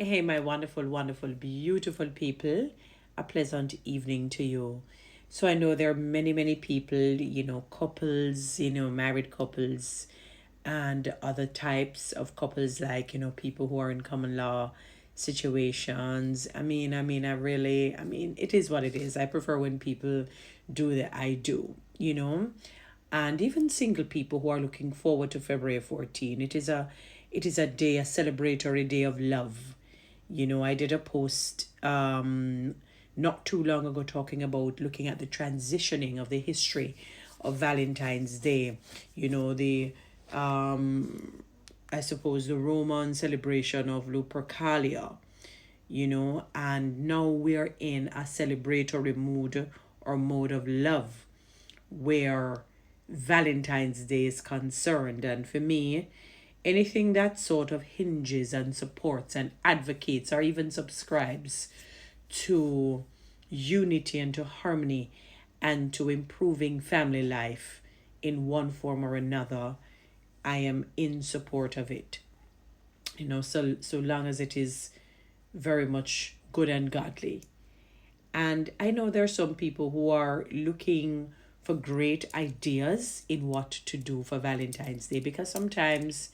Hey, my wonderful, wonderful, beautiful people. A pleasant evening to you. So, I know there are many, many people, couples, married couples, and other types of couples, like, people who are in common law situations. It is what it is. I prefer when people do the I do. And even single people who are looking forward to February 14. It is a day, a celebratory day of love. I did a post not too long ago talking about looking at the transitioning of the history of Valentine's Day. The I suppose the Roman celebration of Lupercalia, and now we're in a celebratory mood or mode of love where Valentine's Day is concerned. And for me, anything that sort of hinges and supports and advocates or even subscribes to unity and to harmony and to improving family life in one form or another, I am in support of it. So long as it is very much good and godly. And I know there are some people who are looking for great ideas in what to do for Valentine's Day, because sometimes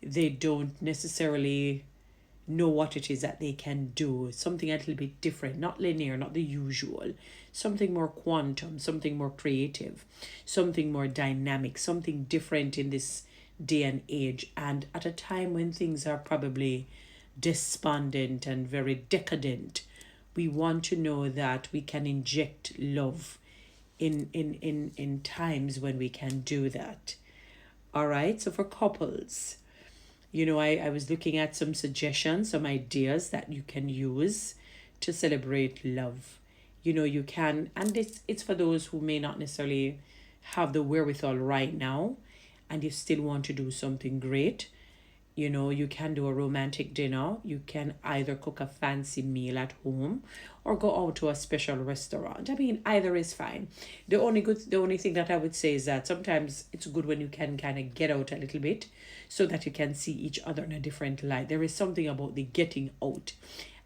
they don't necessarily know what it is that they can do. Something a little bit different, not linear, not the usual. Something more quantum, something more creative, something more dynamic, something different in this day and age. And at a time when things are probably despondent and very decadent, we want to know that we can inject love in times when we can do that. All right. So for couples, I was looking at some suggestions, some ideas that you can use to celebrate love. You can, and it's for those who may not necessarily have the wherewithal right now and you still want to do something great. You can do a romantic dinner. You can either cook a fancy meal at home or go out to a special restaurant. Either is fine. The only thing that I would say is that sometimes it's good when you can kind of get out a little bit so that you can see each other in a different light. There is something about the getting out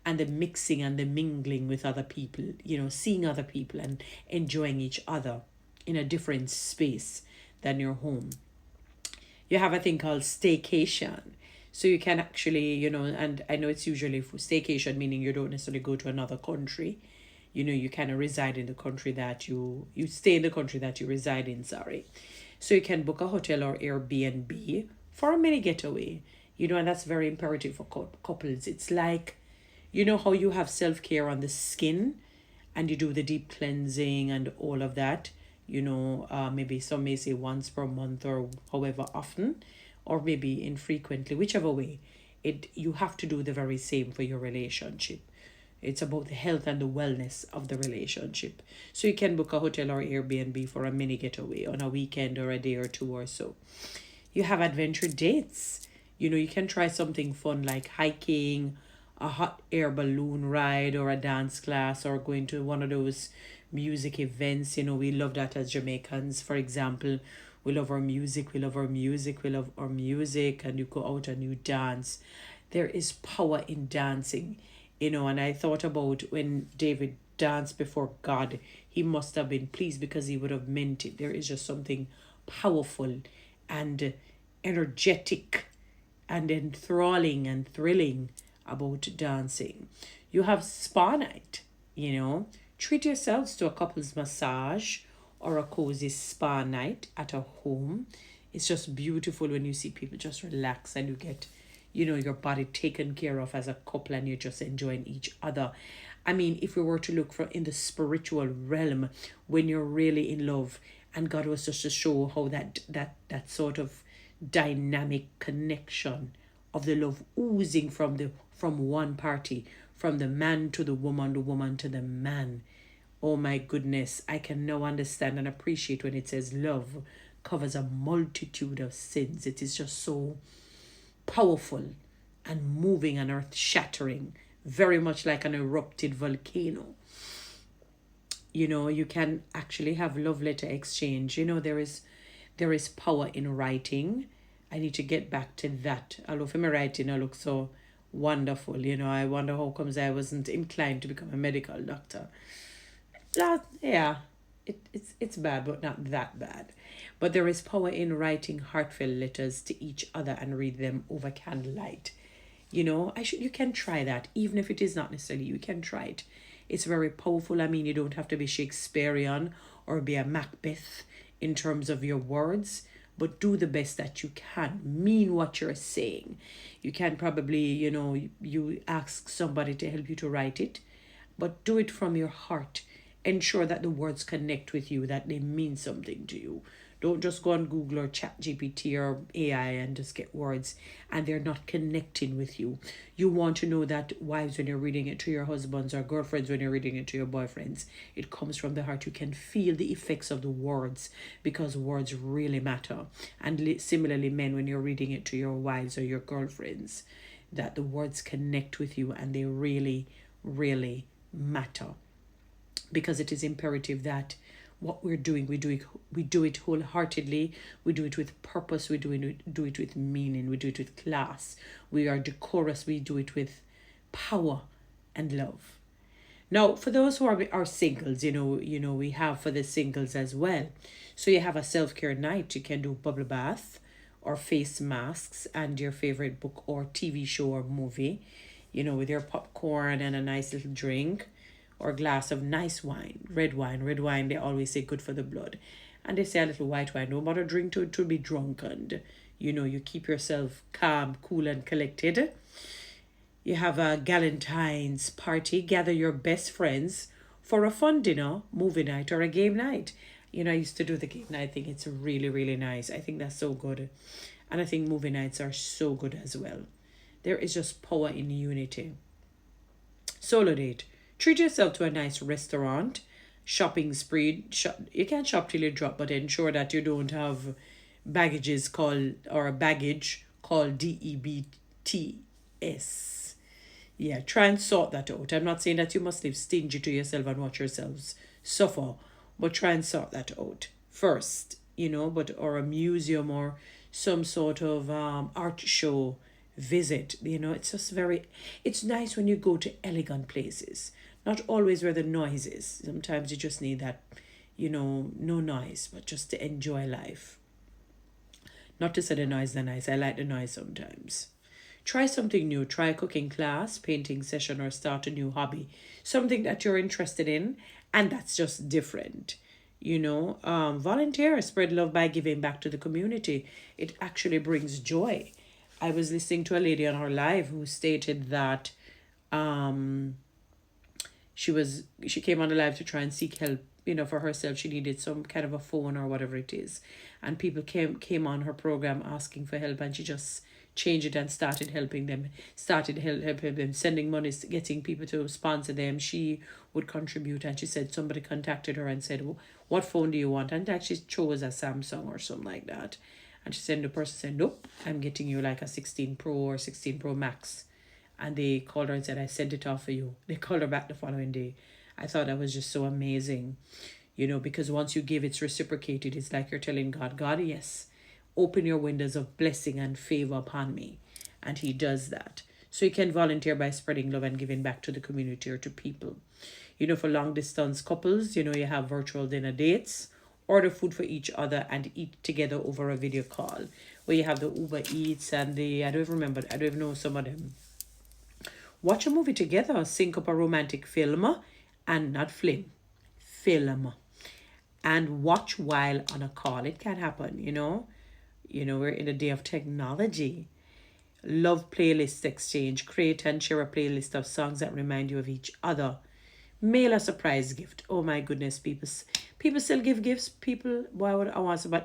and the mixing and the mingling with other people, seeing other people and enjoying each other in a different space than your home. You have a thing called staycation. So you can actually, and I know it's usually for staycation, meaning you don't necessarily go to another country. You kind of reside in the country that you stay in the country that you reside in, sorry. So you can book a hotel or Airbnb for a mini getaway. And that's very imperative for couples. It's like, how you have self-care on the skin and you do the deep cleansing and all of that. Maybe some may say once per month or however often, or maybe infrequently, whichever way. You have to do the very same for your relationship. It's about the health and the wellness of the relationship. So you can book a hotel or Airbnb for a mini getaway on a weekend or a day or two or so. You have adventure dates. You can try something fun like hiking, a hot air balloon ride, or a dance class, or going to one of those music events. We love that as Jamaicans, for example. We love our music, we love our music, we love our music, and you go out and you dance. There is power in dancing, and I thought about when David danced before God, he must have been pleased because he would have meant it. There is just something powerful and energetic and enthralling and thrilling about dancing. You have spa night. Treat yourselves to a couple's massage or a cozy spa night at a home. It's just beautiful when you see people just relax and you get, your body taken care of as a couple and you're just enjoying each other. If we were to look for in the spiritual realm, when you're really in love, and God was just to show how that sort of dynamic connection of the love oozing from one party, from the man to the woman to the man. Oh my goodness, I can now understand and appreciate when it says love covers a multitude of sins. It is just so powerful and moving and earth shattering, very much like an erupted volcano. You can actually have love letter exchange. There is power in writing. I need to get back to that. Although for my writing, I look so wonderful. You know, I wonder how comes I wasn't inclined to become a medical doctor. That, yeah, it's bad, but not that bad. But there is power in writing heartfelt letters to each other and read them over candlelight. You know, you can try that, even if it is not necessarily you can try it. It's very powerful. I mean, you don't have to be Shakespearean or be a Macbeth in terms of your words, but do the best that you can. Mean what you're saying. You can probably, you ask somebody to help you to write it, but do it from your heart. Ensure that the words connect with you, that they mean something to you. Don't just go on Google or Chat GPT or AI and just get words and they're not connecting with you. You want to know that, wives, when you're reading it to your husbands, or girlfriends when you're reading it to your boyfriends, it comes from the heart. You can feel the effects of the words, because words really matter. And similarly, men, when you're reading it to your wives or your girlfriends, that the words connect with you and they really, really matter. Because it is imperative that what we're doing, we do it wholeheartedly, we do it with purpose, we do it with meaning, we do it with class, we are decorous, we do it with power and love. Now, for those who are singles, we have for the singles as well. So you have a self-care night. You can do bubble bath or face masks and your favorite book or TV show or movie, with your popcorn and a nice little drink or a glass of nice wine, red wine. Red wine, they always say good for the blood. And they say a little white wine, don't bother drink to be drunk. And, you keep yourself calm, cool, and collected. You have a Valentine's party. Gather your best friends for a fun dinner, movie night, or a game night. I used to do the game night thing. It's really, really nice. I think that's so good. And I think movie nights are so good as well. There is just power in unity. Solo date. Treat yourself to a nice restaurant, shopping spree. You can shop till you drop, but ensure that you don't have baggage called DEBTS. Yeah, try and sort that out. I'm not saying that you must live stingy to yourself and watch yourselves suffer, but try and sort that out first, or a museum or some sort of art show visit. It's nice when you go to elegant places, not always where the noise is. Sometimes you just need that, no noise, but just to enjoy life. Not to say the noise is nice. I like the noise sometimes. Try something new. Try a cooking class, painting session, or start a new hobby. Something that you're interested in and that's just different. Volunteer, spread love by giving back to the community. It actually brings joy. I was listening to a lady on her live who stated that she came on the live to try and seek help, for herself. She needed some kind of a phone or whatever it is. And people came on her program asking for help, and she just changed it and started helping them, helping them, sending money, getting people to sponsor them. She would contribute, and she said somebody contacted her and said, what phone do you want? And she chose a Samsung or something like that. And she said, the person said, nope, I'm getting you like a 16 Pro or 16 Pro Max. And they called her and said, I sent it off for you. They called her back the following day. I thought that was just so amazing, because once you give, it's reciprocated. It's like you're telling God, yes, open your windows of blessing and favor upon me. And he does that. So you can volunteer by spreading love and giving back to the community or to people. For long distance couples, you have virtual dinner dates. Order food for each other and eat together over a video call. Where you have the Uber Eats and I don't even know some of them. Watch a movie together, sync up a romantic film, and not film, and watch while on a call. It can happen, we're in a day of technology. Love playlist exchange. Create and share a playlist of songs that remind you of each other. Mail a surprise gift. Oh my goodness, people still give gifts.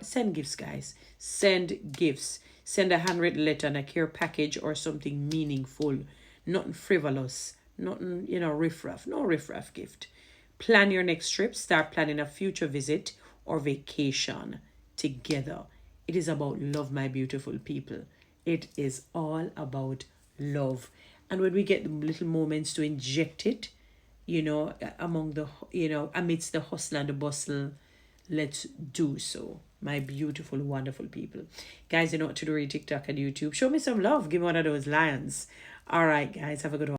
Send gifts, guys. Send gifts. Send a handwritten letter and a care package or something meaningful. Nothing frivolous. Nothing, riffraff. No riffraff gift. Plan your next trip. Start planning a future visit or vacation together. It is about love, my beautiful people. It is all about love. And when we get the little moments to inject it, amidst the hustle and the bustle, let's do so. My beautiful, wonderful people. Guys, you know what to do with TikTok and YouTube. Show me some love. Give me one of those lions. All right, guys, have a good one.